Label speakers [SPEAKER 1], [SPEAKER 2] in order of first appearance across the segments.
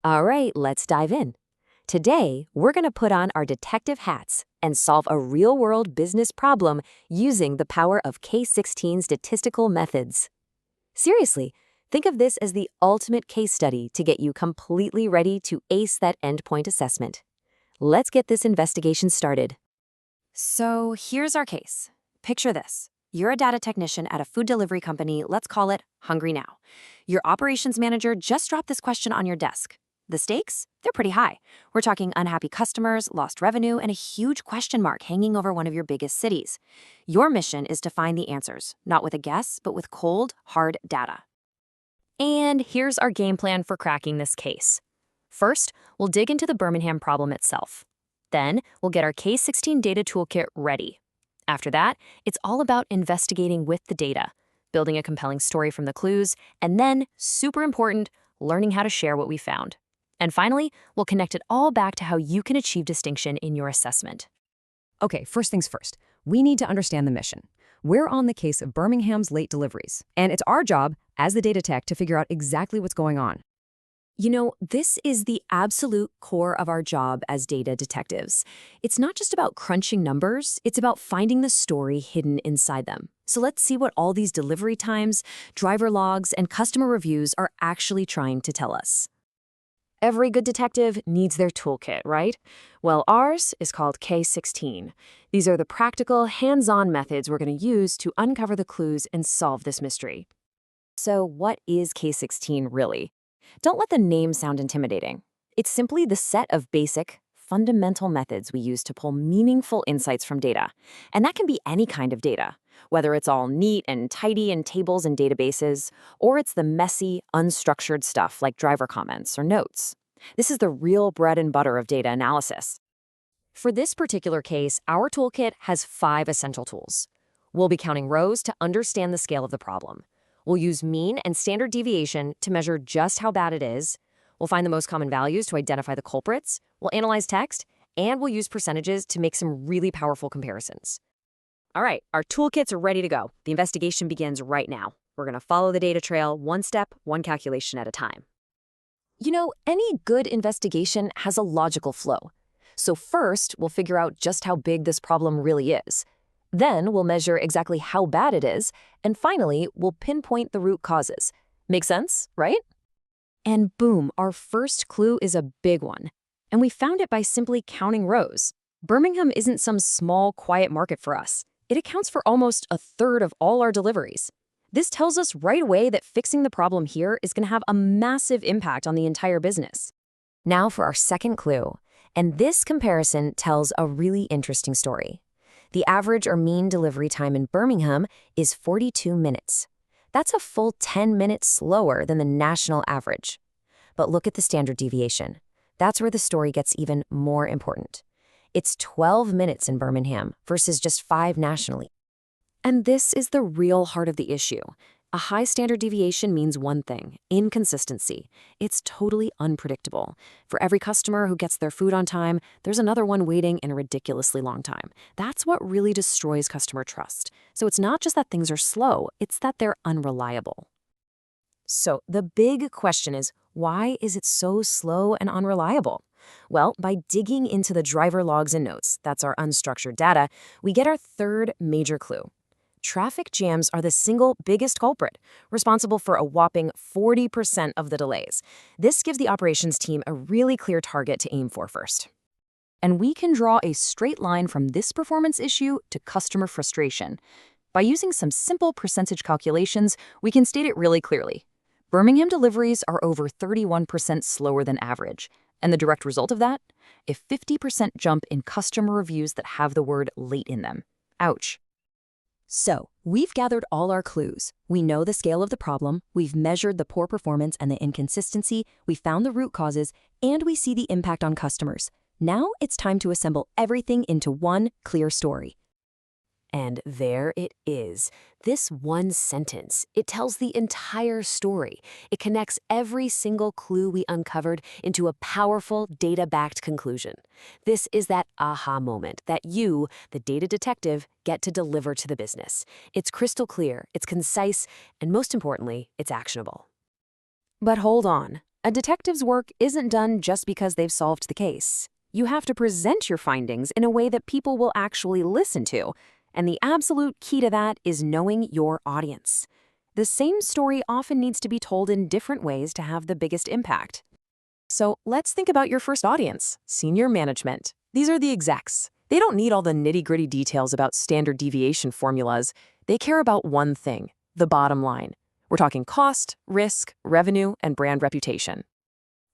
[SPEAKER 1] All right, let's dive in. Today, we're going to put on our detective hats and solve a real-world business problem using the power of K16 statistical methods. Seriously, think of this as the ultimate case study to get you completely ready to ace that endpoint assessment. Let's get this investigation started. So here's our case. Picture this. You're a data technician at a food delivery company, let's call it Hungry Now. Your operations manager just dropped this question on your desk. The stakes? They're pretty high. We're talking unhappy customers, lost revenue, and a huge question mark hanging over one of your biggest cities. Your mission is to find the answers, not with a guess, but with cold, hard data. And here's our game plan for cracking this case. First, we'll dig into the Birmingham problem itself. Then, we'll get our K16 data toolkit ready. After that, it's all about investigating with the data, building a compelling story from the clues, and then, super important, learning how to share what we found. And finally, we'll connect it all back to how you can achieve distinction in your assessment.
[SPEAKER 2] Okay, first things first. We need to understand the mission. We're on the case of Birmingham's late deliveries, and it's our job, as the data tech, to figure out exactly what's going on.
[SPEAKER 1] You know, this is the absolute core of our job as data detectives. It's not just about crunching numbers, it's about finding the story hidden inside them. So let's see what all these delivery times, driver logs, and customer reviews are actually trying to tell us. Every good detective needs their toolkit, right? Well, ours is called K16. These are the practical, hands-on methods we're going to use to uncover the clues and solve this mystery. So what is K16 really? Don't let the name sound intimidating. It's simply the set of basic, fundamental methods we use to pull meaningful insights from data. And that can be any kind of data, whether it's all neat and tidy in tables and databases, or it's the messy, unstructured stuff like driver comments or notes. This is the real bread and butter of data analysis. For this particular case, our toolkit has 5 essential tools. We'll be counting rows to understand the scale of the problem. We'll use mean and standard deviation to measure just how bad it is. We'll find the most common values to identify the culprits. We'll analyze text, and we'll use percentages to make some really powerful comparisons. All right, our toolkits are ready to go. The investigation begins right now. We're going to follow the data trail one step, one calculation at a time. You know, any good investigation has a logical flow. So first, we'll figure out just how big this problem really is. Then we'll measure exactly how bad it is, and finally, we'll pinpoint the root causes. Make sense, right? And boom, our first clue is a big one. And we found it by simply counting rows. Birmingham isn't some small, quiet market for us. It accounts for almost a third of all our deliveries. This tells us right away that fixing the problem here is going to have a massive impact on the entire business. Now for our second clue. And this comparison tells a really interesting story. The average or mean delivery time in Birmingham is 42 minutes. That's a full 10 minutes slower than the national average. But look at the standard deviation. That's where the story gets even more important. It's 12 minutes in Birmingham versus just 5 nationally. And this is the real heart of the issue. A high standard deviation means one thing: inconsistency. It's totally unpredictable. For every customer who gets their food on time, there's another one waiting in a ridiculously long time. That's what really destroys customer trust. So it's not just that things are slow, it's that they're unreliable. So the big question is, why is it so slow and unreliable? Well, by digging into the driver logs and notes, that's our unstructured data, we get our third major clue. Traffic jams are the single biggest culprit, responsible for a whopping 40% of the delays. This gives the operations team a really clear target to aim for first. And we can draw a straight line from this performance issue to customer frustration. By using some simple percentage calculations, we can state it really clearly. Birmingham deliveries are over 31% slower than average. And the direct result of that? A 50% jump in customer reviews that have the word late in them. Ouch. So, we've gathered all our clues. We know the scale of the problem, we've measured the poor performance and the inconsistency, we found the root causes, and we see the impact on customers. Now it's time to assemble everything into one clear story. And there it is. This one sentence, it tells the entire story. It connects every single clue we uncovered into a powerful, data-backed conclusion. This is that aha moment that you, the data detective, get to deliver to the business. It's crystal clear, it's concise, and most importantly, it's actionable. But hold on. A detective's work isn't done just because they've solved the case. You have to present your findings in a way that people will actually listen to, and the absolute key to that is knowing your audience. The same story often needs to be told in different ways to have the biggest impact. So let's think about your first audience, senior management. These are the execs. They don't need all the nitty-gritty details about standard deviation formulas. They care about one thing, the bottom line. We're talking cost, risk, revenue, and brand reputation.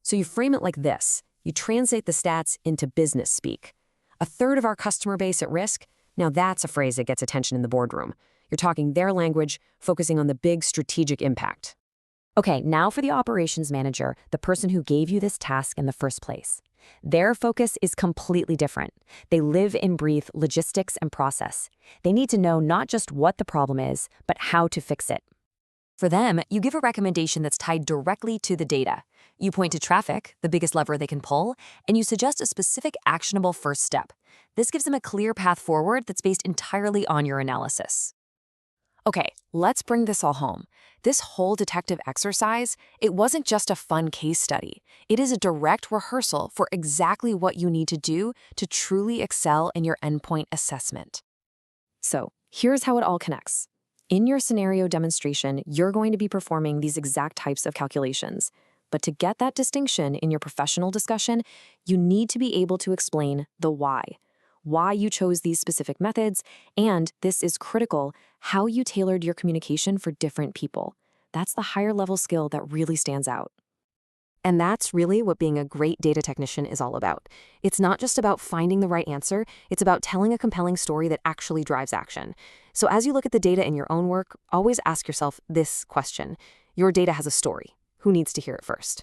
[SPEAKER 1] So you frame it like this. You translate the stats into business speak. A third of our customer base at risk? Now that's a phrase that gets attention in the boardroom. You're talking their language, focusing on the big strategic impact. Okay, now for the operations manager, the person who gave you this task in the first place. Their focus is completely different. They live and breathe logistics and process. They need to know not just what the problem is, but how to fix it. For them, you give a recommendation that's tied directly to the data. You point to traffic, the biggest lever they can pull, and you suggest a specific actionable first step. This gives them a clear path forward that's based entirely on your analysis. Okay, let's bring this all home. This whole detective exercise, it wasn't just a fun case study. It is a direct rehearsal for exactly what you need to do to truly excel in your endpoint assessment. So, here's how it all connects. In your scenario demonstration, you're going to be performing these exact types of calculations. But to get that distinction in your professional discussion, you need to be able to explain the why you chose these specific methods, and this is critical, how you tailored your communication for different people. That's the higher level skill that really stands out. And that's really what being a great data technician is all about. It's not just about finding the right answer, it's about telling a compelling story that actually drives action. So as you look at the data in your own work, always ask yourself this question. Your data has a story. Who needs to hear it first?